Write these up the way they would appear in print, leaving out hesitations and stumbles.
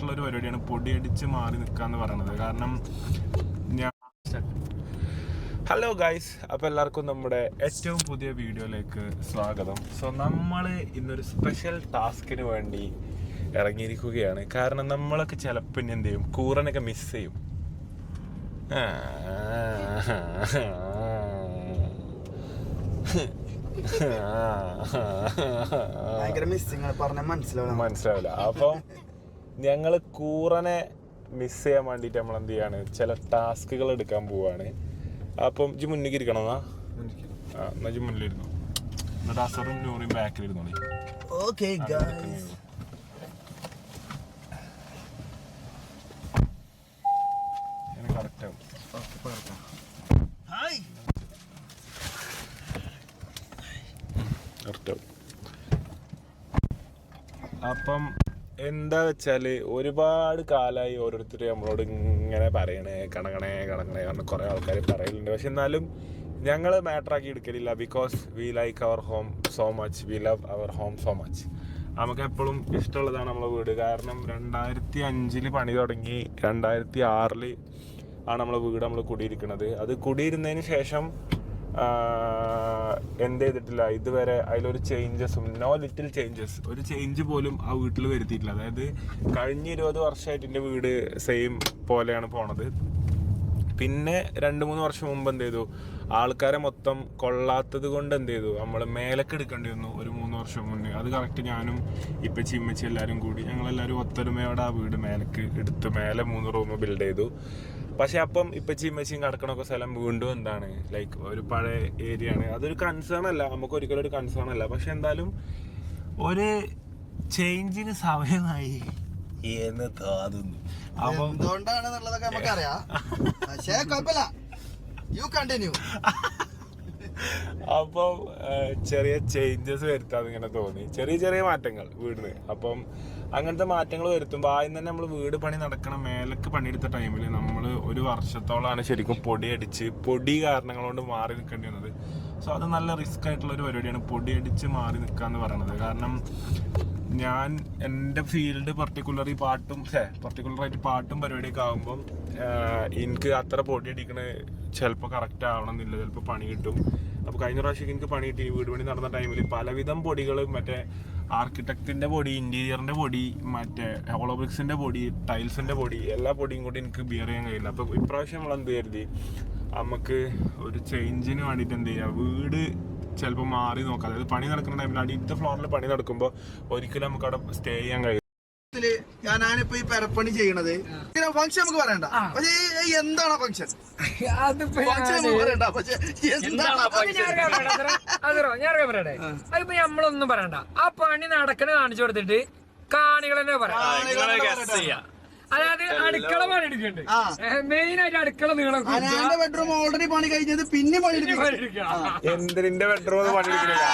ആയിട്ടുള്ള ഒരു പരിപാടിയാണ് പൊടിയടിച്ച് മാറി നിൽക്കുക എന്ന് പറയുന്നത്. കാരണം ഹലോ ഗൈസ്, അപ്പോൾ എല്ലാവർക്കും നമ്മുടെ ഏറ്റവും പുതിയ വീഡിയോയിലേക്ക് സ്വാഗതം. സോ നമ്മൾ ഇന്നൊരു സ്പെഷ്യൽ ടാസ്കിന് വേണ്ടി ഇറങ്ങിയിരിക്കുകയാണ്. കാരണം നമ്മളൊക്കെ ചിലപ്പോൾ ഇനി എന്ത് ചെയ്യും, കൂറനൊക്കെ മിസ് ചെയ്യും. മനസ്സിലാവില്ല. അപ്പം ഞങ്ങൾ കൂറനെ മിസ് ചെയ്യാൻ വേണ്ടിയിട്ട് നമ്മൾ എന്ത് ചെയ്യാണ്, ചില ടാസ്കുകൾ എടുക്കാൻ പോവാണ്. അപ്പം ഇജ്ജ് മുന്നിലേക്ക് ഇരിക്കണം. എന്നാ ഇജ്ജ് മുന്നിലിരുന്നു, എന്നിട്ട് അസറും നൂറിയും ബാക്കിലിരുന്നോളി. കറക്റ്റ് ആവും. അപ്പം എന്താ വെച്ചാല്, ഒരുപാട് കാലമായി ഓരോരുത്തർ നമ്മളോട് ഇങ്ങനെ പറയണേ കണങ്ങണേ പറഞ്ഞ കുറെ ആൾക്കാർ പറയലുണ്ട്. പക്ഷെ എന്നാലും ഞങ്ങൾ മാറ്ററാക്കി എടുക്കലില്ല. Because we like our home so much, we love our home so much. നമുക്ക് എപ്പോഴും ഇഷ്ടമുള്ളതാണ് നമ്മളെ വീട്. കാരണം 2005 പണി തുടങ്ങി 2006 ആണ് നമ്മളെ വീട് നമ്മൾ കുടിയിരിക്കുന്നത്. അത് കുടിയിരുന്നതിന് ശേഷം എന്ത് ചെയ്തിട്ടില്ല ഇതുവരെ, അതിലൊരു ചേഞ്ചസും നോ ലിറ്റിൽ ചേഞ്ചസ്, ഒരു ചേഞ്ച് പോലും ആ വീട്ടിൽ വരുത്തിയിട്ടില്ല. അതായത് കഴിഞ്ഞ 20 വർഷമായിട്ട് എൻ്റെ വീട് സെയിം പോലെയാണ് പോണത്. പിന്നെ 2-3 വർഷം മുമ്പ് എന്ത് ചെയ്തു, ആൾക്കാരെ മൊത്തം കൊള്ളാത്തത് കൊണ്ട് എന്ത് ചെയ്തു, നമ്മൾ മേലക്ക് എടുക്കേണ്ടി വന്നു ഒരു 3 വർഷം മുന്നേ. അത് കറക്റ്റ് ഞാനും ഇപ്പച്ചി ഇമ്മച്ചി എല്ലാവരും കൂടി ഞങ്ങളെല്ലാവരും ഒത്തൊരുമയോടെ ആ വീട് മേലക്ക് എടുത്ത് മേലെ 3 റൂം ബിൽഡ് ചെയ്തു. പക്ഷെ അപ്പം ഇപ്പച്ചി ഇമ്മച്ചിയും കിടക്കണൊക്കെ സ്ഥലം വീണ്ടും എന്താണ് ലൈക്ക് ഒരു പഴയ ഏരിയ ആണ്. അതൊരു കൺസേൺ അല്ല, നമുക്ക് ഒരിക്കലും ഒരു കൺസേൺ അല്ല. പക്ഷെ എന്തായാലും ഒരു ചേഞ്ചിന് സമയമായി എന്ന് തോന്നുന്നു. അപ്പം എന്തുകൊണ്ടാണെന്നുള്ളതൊക്കെ നമുക്കറിയാം. പക്ഷേ കുഴപ്പമില്ല, യു കണ്ടിന്യൂ. അപ്പം ചെറിയ ചേഞ്ചസ് വരുത്താന്ന് ഇങ്ങനെ തോന്നി, ചെറിയ ചെറിയ മാറ്റങ്ങൾ വീടിന്. അപ്പം അങ്ങനത്തെ മാറ്റങ്ങൾ വരുത്തുമ്പോൾ ആദ്യം തന്നെ നമ്മൾ വീട് പണി നടക്കണം. മേലക്ക് പണിയെടുത്ത ടൈമിൽ നമ്മൾ 1 വർഷത്തോളമാണ് ശരിക്കും പൊടി കാരണങ്ങൾ കൊണ്ട് മാറി നിൽക്കേണ്ടി വന്നത്. സോ അത് നല്ല റിസ്ക് ആയിട്ടുള്ള ഒരു പരിപാടിയാണ് പൊടിയടിച്ച് മാറി നിൽക്കുക എന്ന് പറയുന്നത്. കാരണം ഞാൻ എൻ്റെ ഫീൽഡ് പർട്ടിക്കുലറായിട്ട് പാട്ടും പരിപാടിയൊക്കെ ആകുമ്പം എനിക്ക് അത്ര പൊടിയടിക്കണ ചിലപ്പോൾ കറക്റ്റ് ആവണമെന്നില്ല, ചിലപ്പോൾ പണി കിട്ടും. അപ്പോൾ കഴിഞ്ഞ പ്രാവശ്യം എനിക്ക് പണി കിട്ടി. വീട് പണി നടന്ന ടൈമിൽ പലവിധം പൊടികൾ, മറ്റേ ആർക്കിടെക്റ്റിൻ്റെ പൊടി, ഇൻറ്റീരിയറിൻ്റെ പൊടി, മറ്റേ ഹോളോ ബ്രിക്സിൻ്റെ പൊടി, ടൈൽസിൻ്റെ പൊടി, എല്ലാ പൊടിയും കൂടി എനിക്ക് ബിയർ ചെയ്യാൻ കഴിയില്ല. അപ്പോൾ ഇപ്രാവശ്യം നമ്മൾ എന്ത് കരുതി, നമുക്ക് ഒരു ചേഞ്ചിന് വേണ്ടിയിട്ട് എന്ത് ചെയ്യുക, വീട് ചിലപ്പോൾ മാറി നോക്കാം. അതായത് പണി നടക്കുന്ന ടൈമിൽ അടിയത്തെ ഫ്ലോറിൽ പണി നടക്കുമ്പോൾ ഒരിക്കലും നമുക്ക് അവിടെ സ്റ്റേ ചെയ്യാൻ കഴിയും. ഞാനിപ്പോ ഈ പെരപ്പണി ചെയ്യണത് ഫംഗ്ഷൻ നമുക്ക് പറയണ്ട, പക്ഷേ എന്താണ് ഫംഗ്ഷൻ പറയട്ടെ. അതിപ്പോ നമ്മളൊന്നും പറയണ്ട, ആ പണി നടക്കണ കാണിച്ചു കൊടുത്തിട്ട് കാണികൾ തന്നെ പറയാം. അതായത് അടുക്കള പണി എടുക്കണ്ട്, മെയിൻ ആയിട്ട് അടുക്കള നീളം. ബെഡ്റൂം ഓൾറെഡി പണി കഴിഞ്ഞത്, പിന്നെ പണി എന്തിന്റെ ബെഡ്റൂം പണി എടുക്കുന്നില്ല.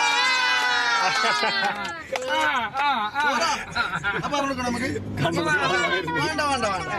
പറഞ്ഞു നമുക്ക് വേണ്ട വേണ്ട വേണ്ട